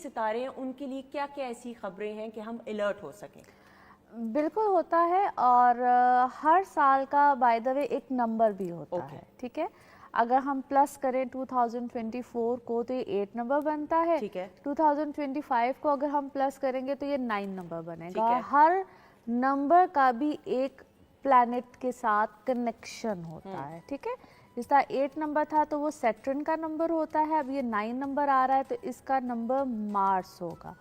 सितारे हैं उनके लिए क्या क्या ऐसी खबरें हैं कि हम अलर्ट हो सकें? बिल्कुल होता है, और हर साल का बाय द वे एक नंबर भी होता है, ठीक है। अगर हम प्लस करें 2024 को तो ये 8 नंबर बनता है, ठीक है। 2025 को अगर हम प्लस करेंगे तो ये 9 नंबर बनेगा। हर नंबर का भी एक प्लैनेट के साथ कनेक्शन होता है, ठीक है। जिस तरह 8 नंबर था तो वो सैटर्न का नंबर होता है, अब ये 9 नंबर आ रहा है तो इसका नंबर मार्स होगा।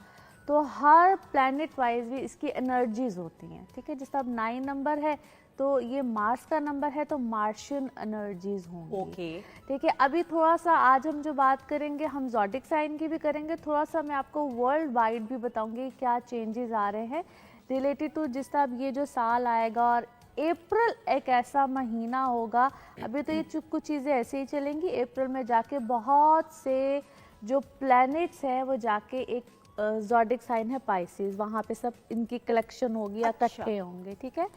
तो हर प्लैनेट वाइज भी इसकी एनर्जीज होती हैं, ठीक है। जिस तरह अब 9 नंबर है तो ये मार्स का नंबर है तो मार्शियन एनर्जीज होंगी, ठीक है। अभी थोड़ा सा आज हम जो बात करेंगे हम ज़ोडिक साइन की भी करेंगे, थोड़ा सा मैं आपको वर्ल्ड वाइड भी बताऊंगी क्या चेंजेस आ रहे हैं रिलेटेड टू जिस तरह ये जो साल आएगा। और अप्रैल एक ऐसा महीना होगा, अभी तो ये कुछ चीज़ें ऐसे ही चलेंगी, अप्रैल में जाके बहुत से जो प्लैनेट्स हैं वो जाके एक ज़ोडिक साइन है पाइसेस, वहाँ पे सब इनकी कलेक्शन होगी या इकट्ठे होंगे, ठीक है।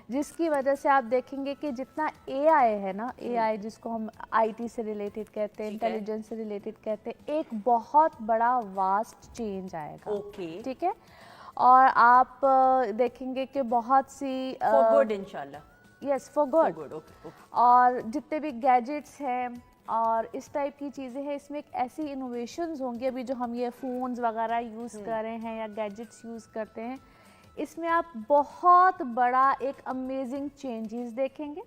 जिसकी वजह से आप देखेंगे कि जितना एआई है ना, एआई जिसको हम आईटी से रिलेटेड कहते हैं, इंटेलिजेंस से रिलेटेड कहते हैं, एक बहुत बड़ा वास्ट चेंज आएगा, ठीक है। और आप देखेंगे कि बहुत सी फॉर गुड इंशाल्लाह, यस फॉर गुड, और जितने भी गैजेट्स हैं और इस टाइप की चीज़ें हैं, इसमें एक ऐसी इनोवेशंस होंगी। अभी जो हम ये फ़ोन्स वगैरह यूज़ कर रहे हैं या गैजेट्स यूज़ करते हैं, इसमें आप बहुत बड़ा एक अमेजिंग चेंजेस देखेंगे।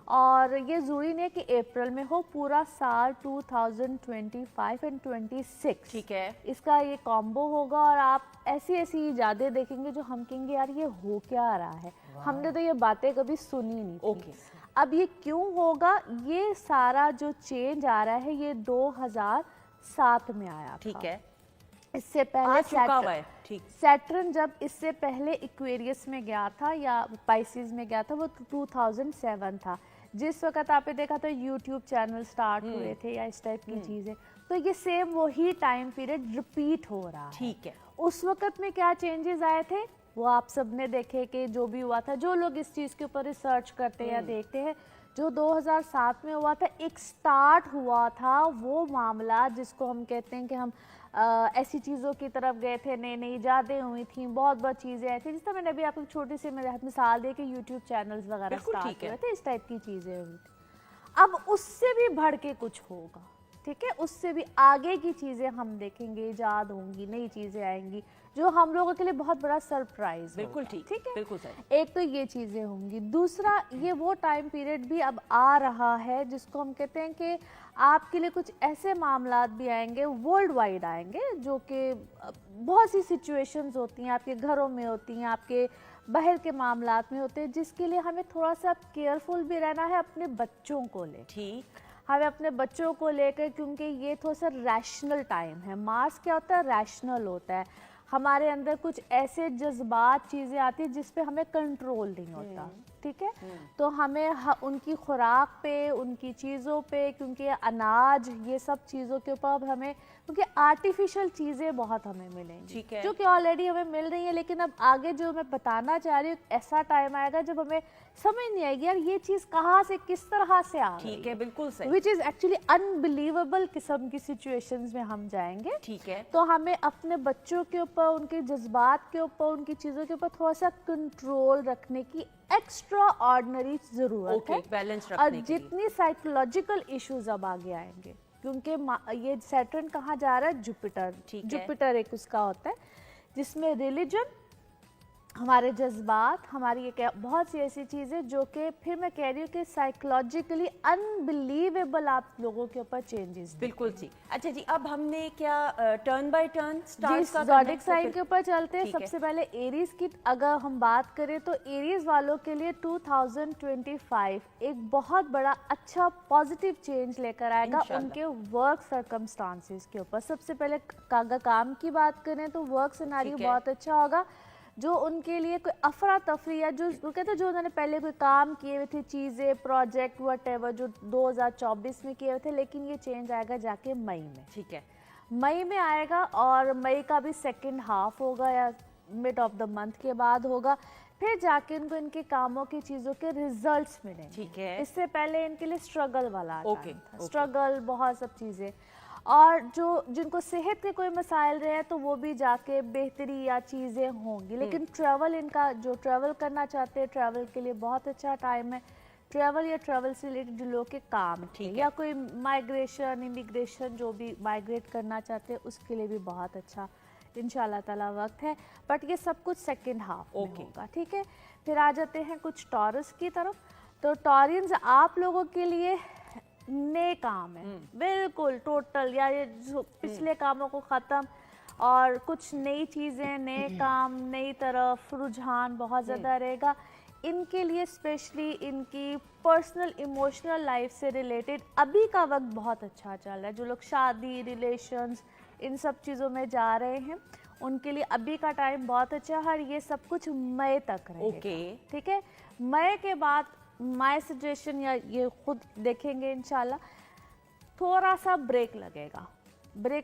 और ये ज़रूरी नहीं है कि अप्रैल में हो, पूरा साल 2025 एंड 26, ठीक है, इसका ये कॉम्बो होगा। और आप ऐसी ऐसी इजादें देखेंगे जो हम कहेंगे यार ये हो क्या रहा है, हमने तो ये बातें कभी सुनी नहीं थी। अब ये क्यों होगा, ये सारा जो चेंज आ रहा है ये 2007 में आया, ठीक है। इससे पहले सैटर्न जब इससे पहले एक्वेरियस में गया था या पाइसेस में गया था वो 2007 था। जिस वक्त आपने देखा था यूट्यूब चैनल स्टार्ट हुए थे या इस टाइप की चीज़ें, तो ये सेम वही टाइम पीरियड रिपीट हो रहा है, ठीक है। उस वक्त में क्या चेंजेस आए थे वो आप सब ने देखे कि जो भी हुआ था, जो लोग इस चीज़ के ऊपर रिसर्च करते हैं या देखते हैं, जो 2007 में हुआ था एक स्टार्ट हुआ था वो मामला जिसको हम कहते हैं कि हम ऐसी चीज़ों की तरफ गए थे, नई नई इजादें हुई थी, बहुत बहुत चीज़ें आई थी। जिस तरह मैंने अभी आपको छोटी सी मिसाल दी कि यूट्यूब चैनल्स वगैरह स्टार्ट हुए थे, इस टाइप की चीज़ें हुई थी। अब उससे भी बढ़ के कुछ होगा, ठीक है, उससे भी आगे की चीज़ें हम देखेंगे, इजाद होंगी, नई चीज़ें आएंगी जो हम लोगों के लिए बहुत बड़ा सरप्राइज, बिल्कुल ठीक है, बिल्कुल सही। एक तो ये चीज़ें होंगी, दूसरा ये वो टाइम पीरियड भी अब आ रहा है जिसको हम कहते हैं कि आपके लिए कुछ ऐसे मामलात भी आएंगे, वर्ल्ड वाइड आएंगे, जो कि बहुत सी सिचुएशंस होती हैं, आपके घरों में होती हैं, आपके बाहर के मामलात में होते हैं, जिसके लिए हमें थोड़ा सा केयरफुल भी रहना है अपने बच्चों को ले, ठीक, हमें अपने बच्चों को लेकर, क्योंकि ये थोड़ा सा रैशनल टाइम है। मार्स क्या होता है, रैशनल होता है, हमारे अंदर कुछ ऐसे जज्बात चीज़ें आती हैं जिस पे हमें कंट्रोल नहीं होता, ठीक है। तो हमें उनकी खुराक पे, उनकी चीज़ों पे, क्योंकि अनाज ये सब चीज़ों के ऊपर हमें, क्योंकि आर्टिफिशियल चीज़ें बहुत हमें मिलेंगी, ठीक है, जो कि ऑलरेडी हमें मिल रही है, लेकिन अब आगे जो मैं बताना चाह रही हूँ ऐसा टाइम आएगा जब हमें समझ नहीं आएगी यार ये चीज़ कहाँ से किस तरह से आ रही है, ठीक है, बिल्कुल सही, विच इज़ एक्चुअली अनबिलीवेबल किस्म की सिचुएशंस में हम जाएंगे, ठीक है। तो हमें अपने बच्चों के ऊपर, उनके जज्बात के ऊपर, उनकी चीज़ों के ऊपर थोड़ा सा कंट्रोल रखने की एक्स्ट्रा ऑर्डिनरी जरूरत है, बैलेंस रखने और जितनी साइकोलॉजिकल इश्यूज अब आगे आएंगे, क्योंकि ये सैटर्न कहाँ जा रहा है, जुपिटर, जुपिटर एक उसका होता है जिसमें रिलीजन, हमारे जज्बात, हमारी ये क्या बहुत सी ऐसी चीज़ें जो कि फिर मैं कह रही हूँ कि साइकोलॉजिकली अनबिलीवेबल आप लोगों के ऊपर चेंजेस, बिल्कुल ठीक। अच्छा जी, अब हमने क्या turn by turn zodiac sign के ऊपर चलते हैं। सबसे पहले एरीज की अगर हम बात करें तो एरीज वालों के लिए 2025 एक बहुत बड़ा अच्छा पॉजिटिव चेंज लेकर आएगा उनके वर्क सर्कमस्टांसेस के ऊपर। सबसे पहले अगर काम की बात करें तो वर्क सिनेरियो बहुत अच्छा होगा, जो उनके लिए कोई अफरा तफरी या जो कहते हैं जो उन्होंने पहले कोई काम किए हुए थे, चीज़ें, प्रोजेक्ट, वटेवर, जो 2024 में किए हुए थे, लेकिन ये चेंज आएगा जाके मई में, ठीक है, मई में आएगा। और मई का भी सेकंड हाफ होगा या मिड ऑफ द मंथ के बाद होगा, फिर जाके इनको इनके कामों की चीज़ों के रिजल्ट्स मिलेंगे, ठीक है। इससे पहले इनके लिए स्ट्रगल वाला स्ट्रगल, बहुत सब चीज़ें। और जो जिनको सेहत के कोई मसाइल रहे हैं तो वो भी जाके बेहतरी या चीज़ें होंगी। लेकिन ट्रैवल, इनका जो ट्रैवल करना चाहते हैं, ट्रैवल के लिए बहुत अच्छा टाइम है। ट्रैवल या ट्रैवल से रिलेटेड जो लोग के काम है या कोई माइग्रेशन, इमिग्रेशन, जो भी माइग्रेट करना चाहते हैं उसके लिए भी बहुत अच्छा इंशाल्लाह ताला वक्त है। बट ये सब कुछ सेकंड हाफ में होगा, ठीक है। फिर आ जाते हैं कुछ टॉरस की तरफ। तो टॉरियंस, आप लोगों के लिए नए काम है, बिल्कुल टोटल, या ये जो पिछले कामों को ख़त्म और कुछ नई चीज़ें, नए काम, नई तरफ रुझान बहुत ज़्यादा रहेगा। इनके लिए स्पेशली इनकी पर्सनल इमोशनल लाइफ से रिलेटेड अभी का वक्त बहुत अच्छा चल रहा है। जो लोग शादी, रिलेशंस, इन सब चीज़ों में जा रहे हैं उनके लिए अभी का टाइम बहुत अच्छा है। ये सब कुछ मई तक रहेगा, ठीक है। मई के बाद माय सजेशन, या ये खुद देखेंगे इंशाल्लाह, थोड़ा सा ब्रेक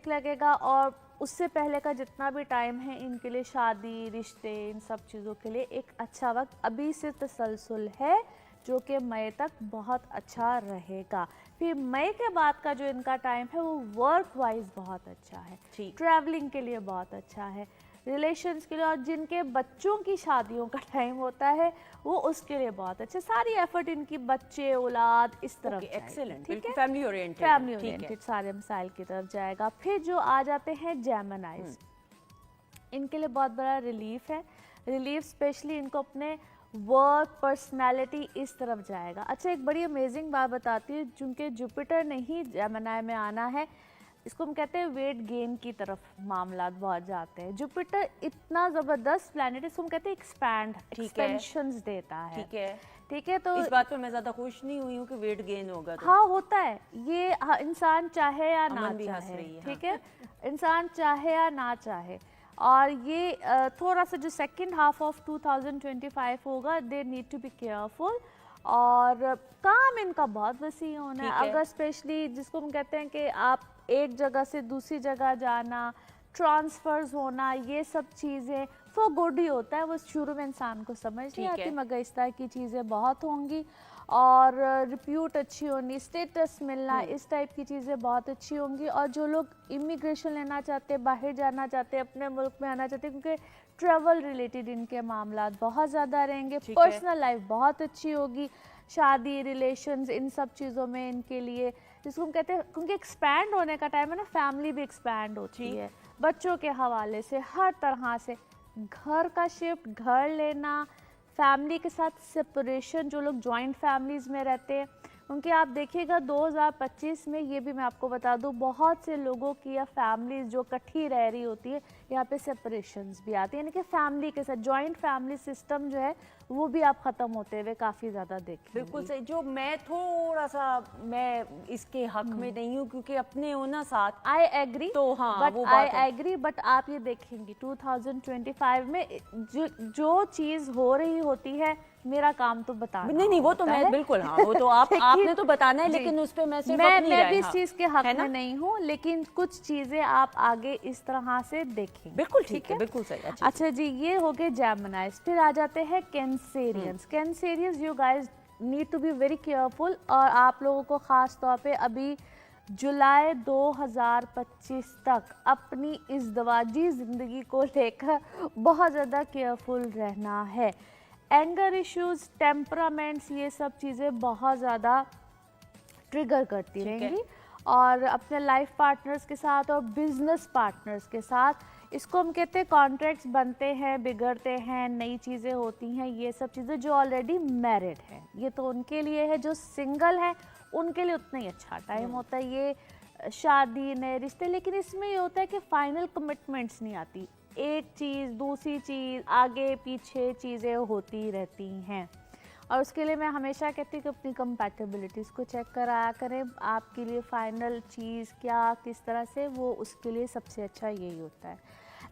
लगेगा और उससे पहले का जितना भी टाइम है इनके लिए शादी, रिश्ते, इन सब चीज़ों के लिए एक अच्छा वक्त अभी से तसलसल है, जो कि मई तक बहुत अच्छा रहेगा। फिर मई के बाद का जो इनका टाइम है वो वर्क वाइज बहुत अच्छा है, ट्रैवलिंग के लिए बहुत अच्छा है, रिलेशंस के लिए, और जिनके बच्चों की शादियों का टाइम होता है वो उसके लिए बहुत अच्छे। सारी एफर्ट इनकी बच्चे, औलाद, इस तरफ एक्सेलेंट, ठीक है, फैमिली ओरिएंटेड, सारे मसाइल की तरफ जाएगा। फिर जो आ जाते हैं जेमिनाइज, इनके लिए बहुत बड़ा रिलीफ है। रिलीफ स्पेशली इनको अपने वर्क, पर्सनालिटी, इस तरफ जाएगा। अच्छा, एक बड़ी अमेजिंग बात बताती हूँ, चूँकि जुपिटर ने ही जेमिनाई में आना है, इसको हम कहते हैं वेट गेन की तरफ मामला बहुत जाते हैं। जुपिटर इतना ज़बरदस्त प्लैनेट, इसको हम कहते हैं एक्सपेंशंस देता है, ठीक है। तो इस बात पर मैं ज़्यादा खुश नहीं हुई हूँ कि वेट गेन होगा तो। हाँ, होता है ये, इंसान चाहे या ना चाहे, ठीक है, इंसान चाहे या ना चाहे। और ये थोड़ा सा जो सेकंड हाफ ऑफ 2025 होगा, they need to be careful. और काम इनका बहुत वसी होना है। अगर स्पेशली जिसको हम कहते हैं कि आप एक जगह से दूसरी जगह जाना, ट्रांसफर्स होना, ये सब चीज़ें फॉर गुड ही होता है। वो शुरू में इंसान को समझ नहीं आती, मगर इस तरह की चीज़ें बहुत होंगी। और रिप्यूट अच्छी होनी, स्टेटस मिलना, इस टाइप की चीज़ें बहुत अच्छी होंगी। और जो लोग इमिग्रेशन लेना चाहते हैं, बाहर जाना चाहते हैं, अपने मुल्क में आना चाहते हैं, क्योंकि ट्रैवल रिलेटेड इनके मामला बहुत ज़्यादा रहेंगे। पर्सनल लाइफ बहुत अच्छी होगी, शादी, रिलेशंस, इन सब चीज़ों में इनके लिए, जिसको हम कहते हैं, क्योंकि एक्सपैंड होने का टाइम है ना, फैमिली भी एक्सपैंड होती है बच्चों के हवाले से, हर तरह से। घर का शिफ्ट, घर लेना, फैमिली के साथ सेपरेशन, जो लोग जॉइंट फैमिलीज़ में रहते हैं क्योंकि आप देखिएगा 2025 में, ये भी मैं आपको बता दूं, बहुत से लोगों की या फैमिलीज जो इकट्ठी रह रही होती है, यहाँ पे सेपरेशंस भी आती है, यानी कि फैमिली के साथ जॉइंट फैमिली सिस्टम जो है वो भी आप ख़त्म होते हुए काफ़ी ज़्यादा देखेंगे। बिल्कुल सही। जो मैं थोड़ा सा, मैं इसके हक में नहीं हूँ क्योंकि अपने हो ना साथ, आई एग्री, तो हाँ, बट आई एग्री, बट आप ये देखेंगे 2025 में जो चीज़ हो रही होती है, मेरा काम तो बताना नहीं, वो तो मैं बिल्कुल, हाँ, वो तो आपने तो बताना है, लेकिन उस पे मैं सिर्फ मैं भी इस चीज के हक में नहीं हूँ, लेकिन कुछ चीजें आप आगे इस तरह से देखेंगे। बिल्कुल ठीक है, बिल्कुल सही। अच्छा जी, ये हो गए जेमिनाइज। फिर आ जाते हैं Cancerians. Cancerians, you guys need to be very careful, और आप लोगों को खास तौर पे अभी जुलाई 2025 तक अपनी इज़्दिवाजी ज़िंदगी को लेकर बहुत ज़्यादा केयरफुल रहना है। एंगर इश्यूज, टेम्परामेंट्स, ये सब चीज़ें बहुत ज़्यादा ट्रिगर करती रहेंगी, और अपने लाइफ पार्टनर्स के साथ और बिजनेस पार्टनर्स के साथ, इसको हम कहते हैं कॉन्ट्रैक्ट्स बनते हैं, बिगड़ते हैं, नई चीज़ें होती हैं, ये सब चीज़ें जो ऑलरेडी मैरिड हैं, ये तो उनके लिए है। जो सिंगल हैं उनके लिए उतना ही अच्छा टाइम होता है ये शादी, नए रिश्ते, लेकिन इसमें ये होता है कि फाइनल कमिटमेंट्स नहीं आती, एक चीज़ दूसरी चीज़, आगे पीछे चीज़ें होती रहती हैं। और उसके लिए मैं हमेशा कहती हूँ कि अपनी कंपैटिबिलिटीज़ को चेक कराया करें, आपके लिए फ़ाइनल चीज़ क्या, किस तरह से, वो उसके लिए सबसे अच्छा यही होता है।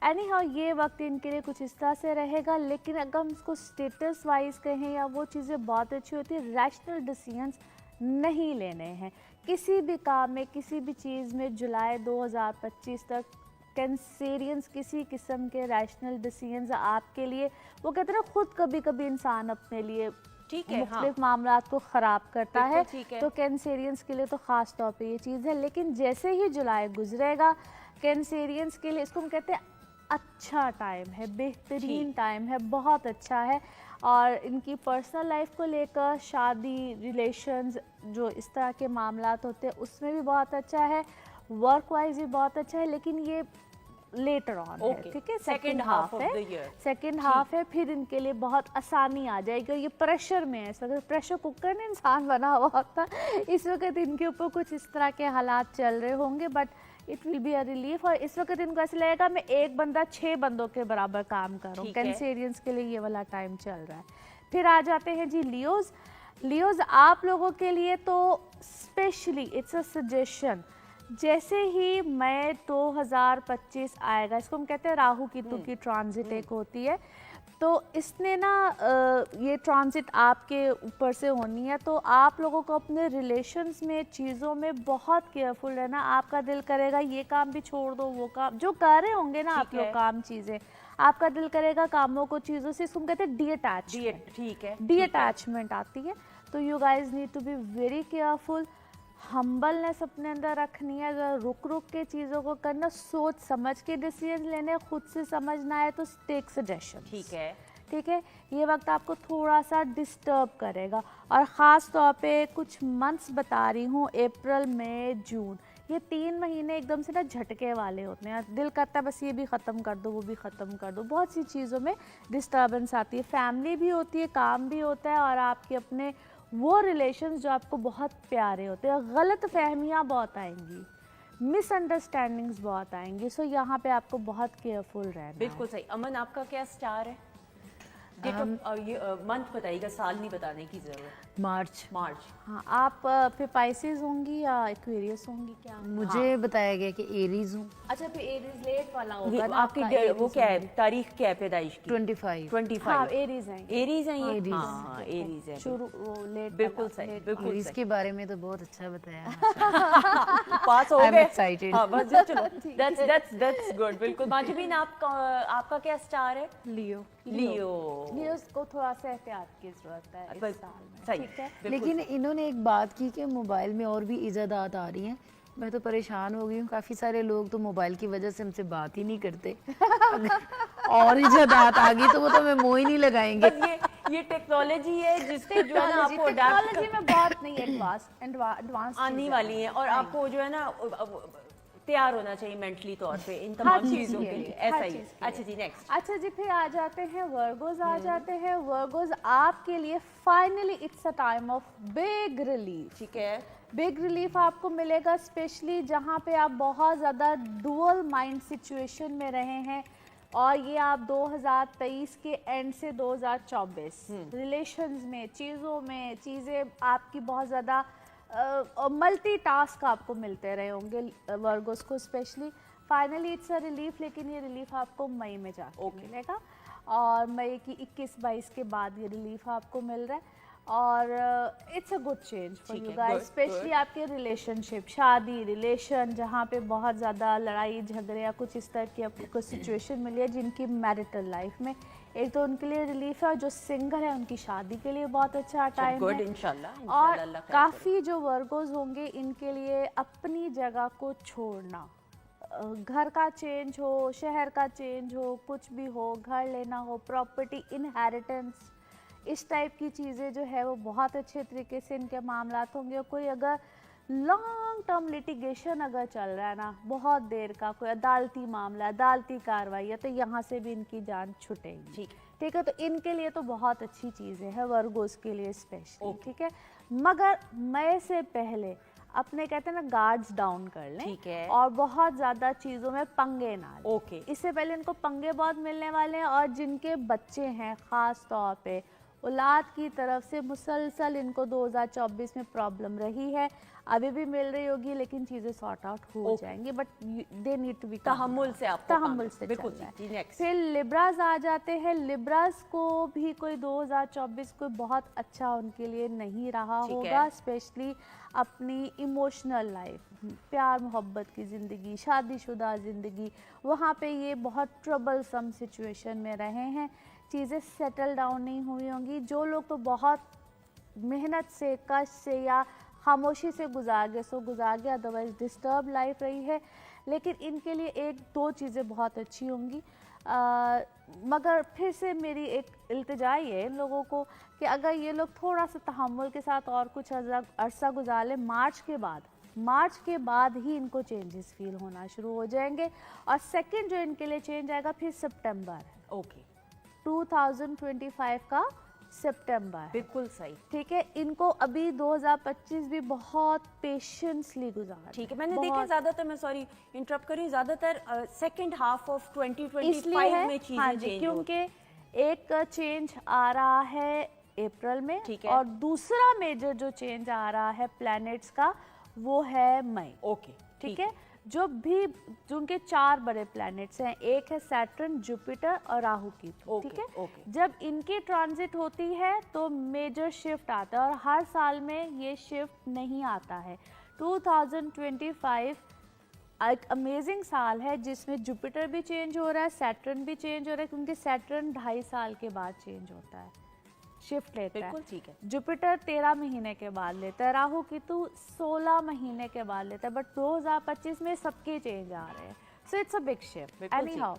एनी हाउ, ये वक्त इनके लिए कुछ इस तरह से रहेगा, लेकिन अगर हम इसको स्टेटस वाइज कहें, या वो चीज़ें बहुत अच्छी होती है, रैशनल डिसीजंस नहीं लेने हैं किसी भी काम में, किसी भी चीज़ में। जुलाई 2025 तक कैंसेरियंस किसी किस्म के रैशनल डिसीजंस आपके लिए, वो कहते हैं ना, खुद कभी कभी इंसान अपने लिए ठीक है, मुख्तलिफ मामलात को ख़राब करता है। बिल्कुल ठीक है। तो कैंसेरियंस के लिए तो ख़ास तौर पे ये चीज़ है। लेकिन जैसे ही जुलाई गुजरेगा कैंसेरियंस के लिए, इसको हम कहते हैं अच्छा टाइम है, बेहतरीन टाइम है, बहुत अच्छा है। और इनकी पर्सनल लाइफ को लेकर, शादी, रिलेशंस, जो इस तरह के मामलात होते हैं उसमें भी बहुत अच्छा है, वर्क वाइज भी बहुत अच्छा है। लेकिन ये लेटर ऑन है, ठीक है, सेकेंड हाफ है, सेकेंड हाफ है, फिर इनके लिए बहुत आसानी आ जाएगी। और ये प्रेशर में है, इस वक्त प्रेशर कुकर ने इंसान बना हुआ होता, इस वक्त इनके ऊपर कुछ इस तरह के हालात चल रहे होंगे, but it will be a relief. और इस वक्त इनको ऐसा लगेगा मैं एक बंदा 6 बंदों के बराबर काम कर रहा हूँ। कैंसेरियंस के लिए ये वाला टाइम चल रहा है। फिर आ जाते हैं जी लियोज। लियोज आप लोगों के लिए तो स्पेशली इट्स अ सजेशन, जैसे ही मई 2025 आएगा, इसको हम कहते हैं राहु केतु की ट्रांजिट एक होती है, तो इसने ना ये ट्रांजिट आपके ऊपर से होनी है। तो आप लोगों को अपने रिलेशंस में, चीज़ों में बहुत केयरफुल रहना। आपका दिल करेगा ये काम भी छोड़ दो, वो काम जो कर रहे होंगे ना आप लोग काम, चीज़ें आपका दिल करेगा कामों को, चीज़ों से, इसको हम कहते हैं डी-अटैचमेंट। ठीक है, डी-अटैचमेंट आती है। तो you guys need to be very careful, humbleness अपने अंदर रखनी है, अगर रुक रुक के चीज़ों को करना, सोच समझ के डिसीजन लेने, खुद से समझना है तो टेक सजेशन। ठीक है, ठीक है। ये वक्त आपको थोड़ा सा डिस्टर्ब करेगा, और ख़ास तौर पे कुछ मंथ्स बता रही हूँ, अप्रैल, मई, जून, ये 3 महीने एकदम से ना झटके वाले होते हैं। दिल करता है बस ये भी ख़त्म कर दो, वो भी ख़त्म कर दो, बहुत सी चीज़ों में डिस्टर्बेंस आती है, फैमिली भी होती है, काम भी होता है, और आपके अपने वो रिलेशंस जो आपको बहुत प्यारे होते हैं। गलत फहमियाँ बहुत आएंगी, मिसअंडरस्टैंडिंग्स बहुत आएंगी। सो यहाँ पे आपको बहुत केयरफुल रहना। बिल्कुल सही। अमन, आपका क्या स्टार है? डेट ऑफ ये मंथ बताइएगा, साल नहीं बताने की जरूरत। मार्च। मार्च। हाँ, आप फिर पाइसेस होंगी या एक्वेरियस होंगी क्या? मुझे बताया गया कि एरीज हूँ। अच्छा, फिर एरीज लेट वाला ये होगा ना आपकी आपका। वो क्या है, तारीख क्या है पैदाइश की? 25। हाँ, एरीज हैं। एरीज हैं ये? एरीज। हाँ, एरीज है। शुरू वो लेट, बिल्कुल सही, बिल्कुल एरीज सही। के बारे में तो बहुत अच्छा बताया। पास हो I'm गए। excited. हाँ, बस चलो, that's good। बिल्कुल। माजिबीन, आपका क्या स्टार है? लियो। लियो। लियो को थोड़ा सा एहतियात की जरूरत है बस, इस साल में, सही। ठीक है। बिल्कुल लेकिन इन्होंने एक बात की कि मोबाइल में और भी इजादात आ रही हैं। मैं तो परेशान हो गई हूँ, काफ़ी सारे लोग तो मोबाइल की वजह से हमसे बात ही नहीं करते। और इजादात आ गई तो वो तो मैं मुँह ही नहीं लगाएंगे। बस ये टेक्नोलॉजी है जिससे जो है ना आपको अडैप्ट टेक्नोलॉजी में बहुत नहीं एडवांस आने वाली है, और आपको जो है ना तैयार होना चाहिए मेंटली तौर पे इन हर तमाम चीज़ चीज़ों के के लिए। लिए, ऐसा हर ही। चीज़ के अच्छा जी, नेक्स्ट। अच्छा जी, फिर आ जाते हैं वर्गोज। आ जाते हैं वर्गोज, आपके लिए finally it's a time of big relief. ठीक है। बिग रिलीफ आपको मिलेगा, स्पेशली जहाँ पे आप बहुत ज़्यादा डुअल माइंड सिचुएशन में रहे हैं, और ये आप 2023 के एंड से 2024 रिलेशंस में, चीज़ों में, चीज़ें आपकी बहुत ज़्यादा मल्टीटास्क आपको मिलते रहे होंगे वर्गोस को specially. Finally it's a relief, लेकिन ये रिलीफ आपको मई में जाके मिलेगा, और मई की 21-22 के बाद ये रिलीफ आपको मिल रहा है, और it's a good change for you guys, specially आपके रिलेशनशिप, शादी, रिलेशन, जहाँ पे बहुत ज़्यादा लड़ाई झगड़े या कुछ इस तरह की आपको सिचुएशन मिली है जिनकी मैरिटल लाइफ में, एक तो उनके लिए रिलीफ है, जो सिंगल है उनकी शादी के लिए बहुत अच्छा टाइम है। इंशाल्लाह। और काफ़ी जो वर्गोज होंगे इनके लिए अपनी जगह को छोड़ना, घर का चेंज हो, शहर का चेंज हो, कुछ भी हो, घर लेना हो, प्रॉपर्टी, इनहेरिटेंस, इस टाइप की चीज़ें जो है वो बहुत अच्छे तरीके से इनके मामलात होंगे। और कोई अगर लॉन्ग टर्म लिटिगेशन अगर चल रहा है ना, बहुत देर का कोई अदालती मामला, अदालती कार्रवाई है, तो यहाँ से भी इनकी जान छुटेगी। ठीक है, तो इनके लिए तो बहुत अच्छी चीज़ें हैं वर्गोस के लिए स्पेशली। ठीक है, मगर मई से पहले अपने कहते हैं ना गार्ड्स डाउन कर लें। ठीक है। और बहुत ज़्यादा चीज़ों में पंगे ना लें। ओके। इससे पहले इनको पंगे बहुत मिलने वाले हैं, और जिनके बच्चे हैं ख़ास तौर पे औलाद की तरफ से मुसलसल इनको 2024 में प्रॉब्लम रही है, अभी भी मिल रही होगी, लेकिन चीज़ें सॉर्ट आउट हो जाएंगी, but they need to be तहम्मुल से, आप तहम्मुल से बिल्कुल। फिर लिब्रास आ जाते हैं। लिब्रास को भी कोई 2024 कोई बहुत अच्छा उनके लिए नहीं रहा होगा, स्पेशली अपनी इमोशनल लाइफ, प्यार मोहब्बत की ज़िंदगी, शादीशुदा ज़िंदगी, वहाँ पे ये बहुत ट्रबलसम सिचुएशन में रहे हैं, चीज़ें सेटल डाउन नहीं हुई होंगी। जो लोग तो बहुत मेहनत से, कष्ट से या खामोशी से गुजार गए सो गुजार गए, अदरवाइज डिस्टर्ब लाइफ रही है। लेकिन इनके लिए एक दो चीज़ें बहुत अच्छी होंगी। मगर फिर से मेरी एक इल्तिजा ये है इन लोगों को कि अगर ये लोग थोड़ा सा तहम्मुल के साथ और कुछ अरसा गुजार लें, मार्च के बाद ही इनको चेंजेस फील होना शुरू हो जाएंगे। और सेकंड जो इनके लिए चेंज आएगा फिर सितंबर है, ओके 2025 का सितंबर। बिल्कुल सही। ठीक है, इनको अभी 2025 भी बहुत पेशेंसली गुजारना। ठीक है, मैंने देखा ज्यादातर, मैं सॉरी इंटरप्ट करी, ज्यादातर सेकंड हाफ ऑफ 2025 में चीजें हाँ जी, चेंज क्योंकि एक चेंज आ रहा है अप्रैल में, ठीक है, और दूसरा मेजर जो चेंज आ रहा है प्लैनेट्स का वो है मई। ओके ठीक है, जो भी जिनके 4 बड़े प्लैनेट्स हैं, एक है सैटर्न, जुपिटर और राहु केतु। ठीक है, ओके। जब इनकी ट्रांजिट होती है तो मेजर शिफ्ट आता है, और हर साल में ये शिफ्ट नहीं आता है। 2025 एक अमेजिंग साल है जिसमें जुपिटर भी चेंज हो रहा है, सैटर्न भी चेंज हो रहा है, क्योंकि सैटर्न 2.5 साल के बाद चेंज होता है, शिफ्ट लेता है। बिल्कुल ठीक है। जुपिटर 13 महीने के बाद लेता है, राहु केतु 16 महीने के बाद लेता है। बट 2025 में सबके चेंज आ रहे हैं, so it's a big shift. Any how,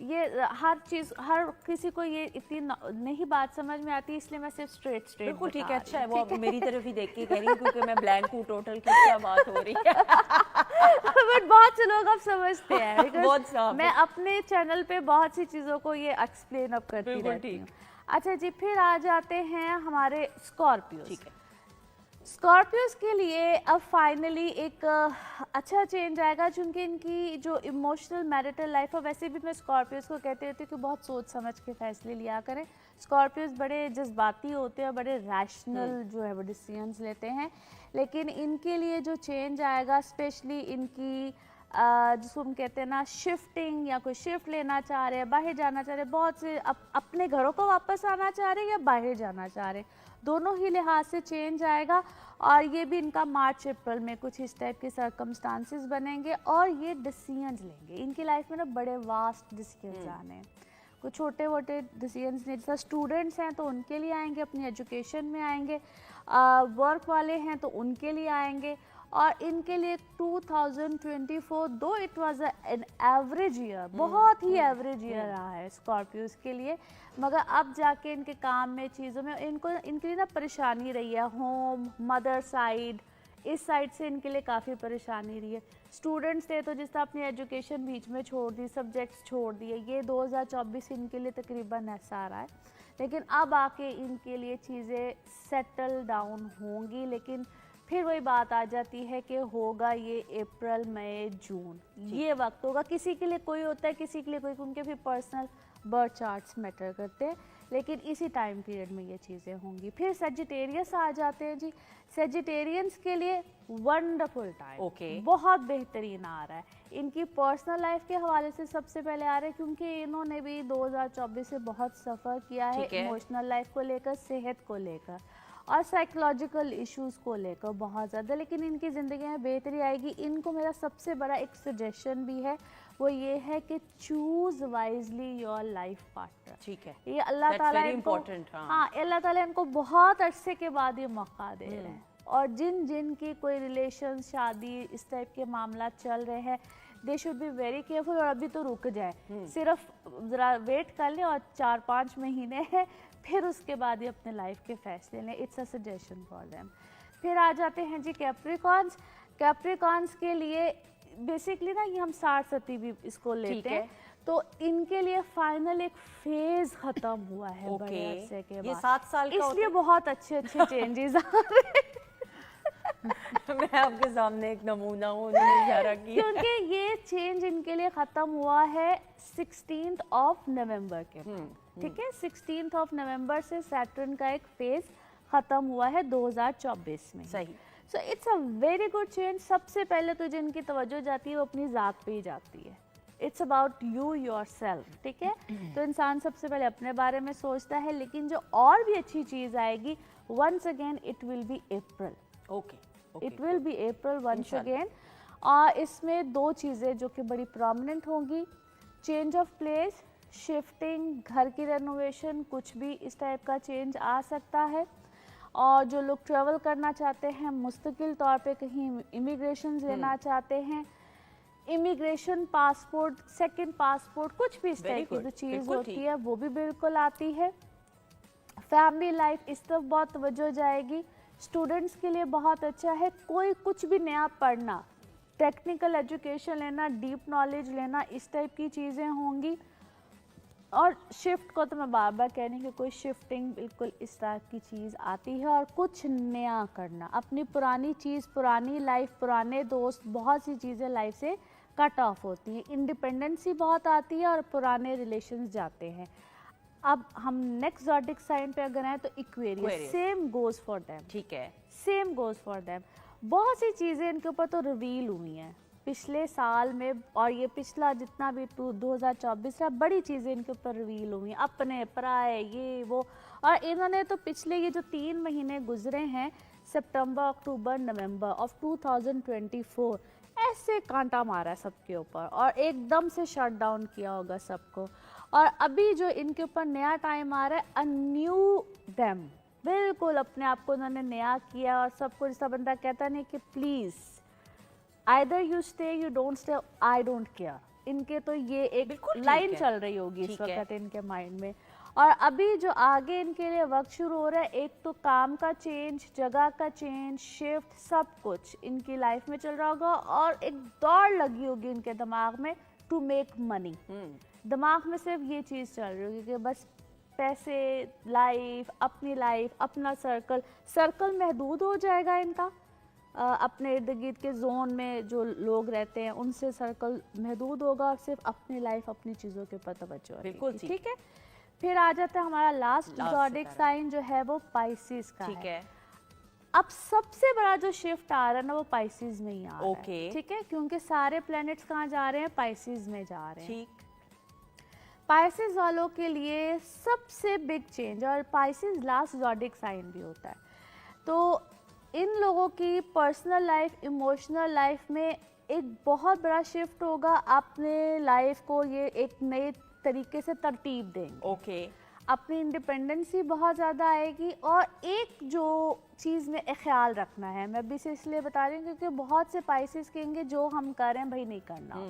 ये हर चीज़, हर किसी को ये इतनी नहीं बात समझ में आती, इसलिए मैं सिर्फ स्ट्रेट बिल्कुल ठीक है। अच्छा है, वो मेरी तरफ ही देख के कह रही हूँ क्योंकि मैं ब्लैंक हूँ टोटल की क्या बात हो रही है। बट बहुत से लोग अब समझते हैं बहुत मैं अपने चैनल पे बहुत सी चीज़ों को ये एक्सप्लेन अप करती रहती हूँ। अच्छा जी, फिर आ जाते हैं हमारे स्कॉर्पियो। ठीक है, स्कॉर्पियोज के लिए अब फाइनली एक अच्छा चेंज आएगा, चूँकि इनकी जो इमोशनल मैरिटल लाइफ है, वैसे भी मैं स्कॉर्पियोज को कहती रहती हूँ कि बहुत सोच समझ के फैसले लिया करें। स्कॉर्पियोज बड़े जज्बाती होते हैं, बड़े रैशनल जो है वो डिसीजंस लेते हैं। लेकिन इनके लिए जो चेंज आएगा, स्पेशली इनकी जिसको हम कहते हैं ना शिफ्टिंग, या कोई शिफ्ट लेना चाह रहे हैं, बाहर जाना चाह रहे हैं, बहुत से अपने घरों को वापस आना चाह रहे हैं या बाहर जाना चाह रहे हैं, दोनों ही लिहाज से चेंज आएगा। और ये भी इनका मार्च अप्रैल में कुछ इस टाइप के सर्कमस्टांसेस बनेंगे और ये डिसीजंस लेंगे। इनकी लाइफ में ना बड़े वास्ट डिसीजंस आने हैं, कुछ छोटे मोटे डिसीजंस नहीं। जैसा स्टूडेंट्स हैं तो उनके लिए आएंगे, अपनी एजुकेशन में आएंगे, वर्क वाले हैं तो उनके लिए आएंगे। और इनके लिए 2024 दो it was an average year, बहुत ही एवरेज ईयर रहा है स्कॉर्पियोज के लिए, मगर अब जाके इनके काम में, चीज़ों में इनके लिए ना परेशानी रही है। होम, मदर साइड, इस साइड से इनके लिए काफ़ी परेशानी रही है। स्टूडेंट्स थे तो जिस तरह अपनी एजुकेशन बीच में छोड़ दी, सब्जेक्ट्स छोड़ दिए, ये 2024 इनके लिए तकरीबन ऐसा आ रहा है। लेकिन अब आके इनके लिए चीज़ें सेटल डाउन होंगी। लेकिन फिर वही बात आ जाती है कि होगा ये अप्रैल, मई, जून, ये वक्त होगा। किसी के लिए कोई होता है, किसी के लिए कोई, उनके फिर पर्सनल बर्थ चार्ट्स मैटर करते हैं। लेकिन इसी टाइम पीरियड में ये चीज़ें होंगी। फिर सेजिटेरियस आ जाते हैं जी। सेजिटेरियंस के लिए वंडरफुल टाइम, ओके, बहुत बेहतरीन आ रहा है। इनकी पर्सनल लाइफ के हवाले से सबसे पहले आ रहा है, क्योंकि इन्होंने भी 2024 से बहुत सफ़र किया है इमोशनल लाइफ को लेकर, सेहत को लेकर और साइकोलॉजिकल इश्यूज़ को लेकर बहुत ज़्यादा। लेकिन इनकी ज़िंदगी में बेहतरी आएगी। इनको मेरा सबसे बड़ा एक सजेशन भी है, वो ये है कि choose wisely your life partner. ठीक है, ये अल्लाह ताला इनको, हाँ, अल्लाह ताला इनको बहुत अरसे के बाद ये मौका दे रहे हैं। और जिन जिन की कोई रिलेशन, शादी, इस टाइप के मामला चल रहे हैं, they should be very careful. और अभी तो रुक जाए, सिर्फ ज़रा वेट कर लें और 4-5 महीने है, फिर उसके बाद ये अपने लाइफ के फैसले लें। It's a suggestion for them. फिर आ जाते हैं जी कैप्रिकॉर्न्स। कैप्रिकॉर्न्स के लिए बेसिकली ना ये हम 60 भी इसको लेते हैं, तो इनके लिए फाइनल एक फेज खत्म हुआ है बड़े अरसे के बाद। ये 7 साल का, इसलिए बहुत अच्छे चेंजेस आ रहे हैं। मैं आपके सामने एक नमूना हूँ, उन्होंने इशारा किया, क्योंकि ये चेंज इनके लिए खत्म हुआ है 16th ऑफ नवंबर के बाद। ठीक है, 16th ऑफ नवंबर से सैटर्न का एक फेज खत्म हुआ है 2024 में। सही। So it's a very good change. सबसे पहले तो जिनकी तवज्जो जाती है वो अपनी ज़ात पे ही जाती है। It's about you yourself. ठीक है, तो इंसान सबसे पहले अपने बारे में सोचता है। लेकिन जो और भी अच्छी चीज़ आएगी, once again it will be April. Okay, it will be April once again. और इसमें 2 चीज़ें जो कि बड़ी प्रोमिनेंट होंगी, चेंज ऑफ प्लेस, शिफ्टिंग, घर की रेनोवेशन, कुछ भी इस टाइप का चेंज आ सकता है। और जो लोग ट्रैवल करना चाहते हैं, मुस्तकिल तौर पे कहीं इमिग्रेशन लेना चाहते हैं, इमिग्रेशन, पासपोर्ट, सेकंड पासपोर्ट, कुछ भी इस Very टाइप की good, जो चीज़ बिल्कुल होती ठीक। है वो भी बिल्कुल आती है। फैमिली लाइफ, इस तरफ बहुत तवज्जो जाएगी। स्टूडेंट्स के लिए बहुत अच्छा है, कोई कुछ भी नया पढ़ना, टेक्निकल एजुकेशन लेना, डीप नॉलेज लेना, इस टाइप की चीज़ें होंगी। और शिफ्ट को तो मैं बार बार कह रही हूँ कि कोई शिफ्टिंग बिल्कुल इस तरह की चीज़ आती है, और कुछ नया करना, अपनी पुरानी चीज़, पुरानी लाइफ, पुराने दोस्त, बहुत सी चीज़ें लाइफ से कट ऑफ होती हैं। इंडिपेंडेंसी बहुत आती है और पुराने रिलेशंस जाते हैं। अब हम नेक्स्ट ज़ोडिक साइन पे अगर आए तो Aquarius, Aquarius। Same goes for them, ठीक है, सेम गोज़ फॉर देम। बहुत सी चीज़ें इनके ऊपर तो रिवील हुई हैं पिछले साल में, और ये पिछला जितना भी 2024 है, बड़ी चीज़ें इनके ऊपर रिवील हुई हैं, अपने पराए, ये वो। और इन्होंने तो पिछले ये जो 3 महीने गुजरे हैं, सितंबर, अक्टूबर, नवंबर ऑफ 2024, ऐसे कांटा मारा है सबके ऊपर और एकदम से शट डाउन किया होगा सबको। और अभी जो इनके ऊपर नया टाइम आ रहा है, अ न्यू देम, बिल्कुल अपने आप को उन्होंने नया किया। और सबको, जिसका बंदा कहता नहीं कि please either you stay, you don't stay, I don't care. इनके तो ये एक बिल्कुल ठीक लाइन है। चल रही होगी इस ठीक है। वक्त इनके माइंड में। और अभी जो आगे इनके लिए वक्त शुरू हो रहा है, एक तो काम का चेंज, जगह का चेंज, शिफ्ट, सब कुछ इनकी लाइफ में चल रहा होगा। और एक दौड़ लगी होगी इनके दिमाग में टू मेक मनी। दिमाग में सिर्फ ये चीज़ चल रही होगी कि बस पैसे, लाइफ, अपना सर्कल महदूद हो जाएगा इनका। अपने इर्द गिर्द के जोन में जो लोग रहते हैं उनसे सर्कल महदूद होगा, और सिर्फ अपनी लाइफ, अपनी चीज़ों के ऊपर तवज्जो रहेगी। बिल्कुल ठीक। ठीक है। फिर आ जाता है हमारा लास्ट Last ज़ोडिक सितारा। साइन जो है वो पाइसेस का ठीक है, अब सबसे बड़ा जो शिफ्ट आ रहा है ना, वो पाइसेस में ही आ रहा Okay। है। ठीक है, क्योंकि सारे प्लैनेट्स कहाँ जा रहे हैं, पाइसेस में जा रहे हैं। ठीक, पाइसेस वालों के लिए सबसे बिग चेंज, और पाइसेस लास्ट ज़ोडिक साइन भी होता है, तो इन लोगों की पर्सनल लाइफ, इमोशनल लाइफ में एक बहुत बड़ा शिफ्ट होगा। अपने लाइफ को ये एक नए तरीके से तरतीब देंगे, ओके, अपनी इंडिपेंडेंसी बहुत ज़्यादा आएगी। और एक जो चीज़ में ख्याल रखना है, मैं भी से इसलिए बता रही हूँ क्योंकि बहुत से पाइसेस कहेंगे जो हम कर रहे हैं भाई नहीं करना,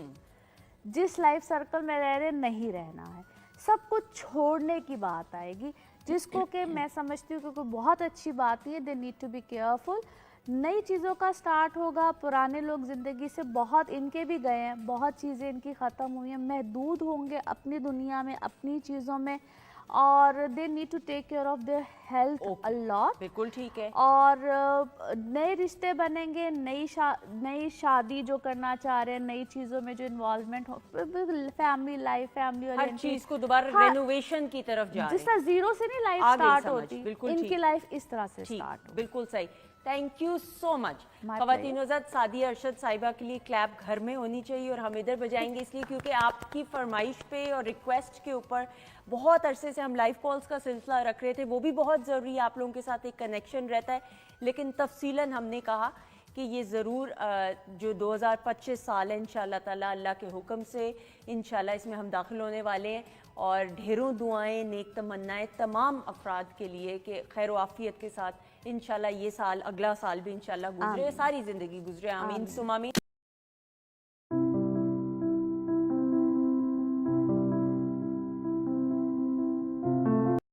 जिस लाइफ सर्कल में रह रहे नहीं रहना है, सब कुछ छोड़ने की बात आएगी, जिसको कि मैं समझती हूँ क्योंकि बहुत अच्छी बात नहीं है। They need to be careful. नई चीज़ों का स्टार्ट होगा। पुराने लोग ज़िंदगी से बहुत, इनके भी गए हैं, बहुत चीज़ें इनकी ख़त्म हुई हैं, महदूद होंगे अपनी दुनिया में, अपनी चीज़ों में, और they need to take care of their health a lot. बिल्कुल ठीक है। और नए रिश्ते बनेंगे, नई शादी जो करना चाह रहे हैं, नई चीज़ों में जो इन्वॉल्वमेंट हो, फैमिली लाइफ, फैमिली हर चीज को दोबारा हाँ, रेनोवेशन की तरफ जा जिस रहे तरह जीरो से नहीं लाइफ आगे स्टार्ट समझ, होती, बिल्कुल इनकी ठीक। लाइफ इस तरह से ठीक, स्टार्ट हो। बिल्कुल सही। Thank you so much. My ख़वातीन हज़रात, सादिया अरशद साहिबा के लिए क्लैप घर में होनी चाहिए, और हम इधर बजाएंगे इसलिए क्योंकि आपकी फरमाइश पे और रिक्वेस्ट के ऊपर बहुत अरसे से हम लाइव कॉल्स का सिलसिला रख रहे थे। वो भी बहुत ज़रूरी है, आप लोगों के साथ एक कनेक्शन रहता है, लेकिन तफसीलन हमने कहा कि ये ज़रूर जो 2025 साल है इंशाअल्लाह ताला अल्लाह के हुक्म से इंशाअल्लाह इसमें हम दाखिल होने वाले हैं, और ढेरों दुआएं, नेक तमन्नाएं तमाम अफराद के लिए कि खैर आफियत के साथ इंशाअल्लाह ये साल, अगला साल भी इंशाअल्लाह गुजरे, सारी ज़िंदगी गुजरे। आमीन सुम आमीन।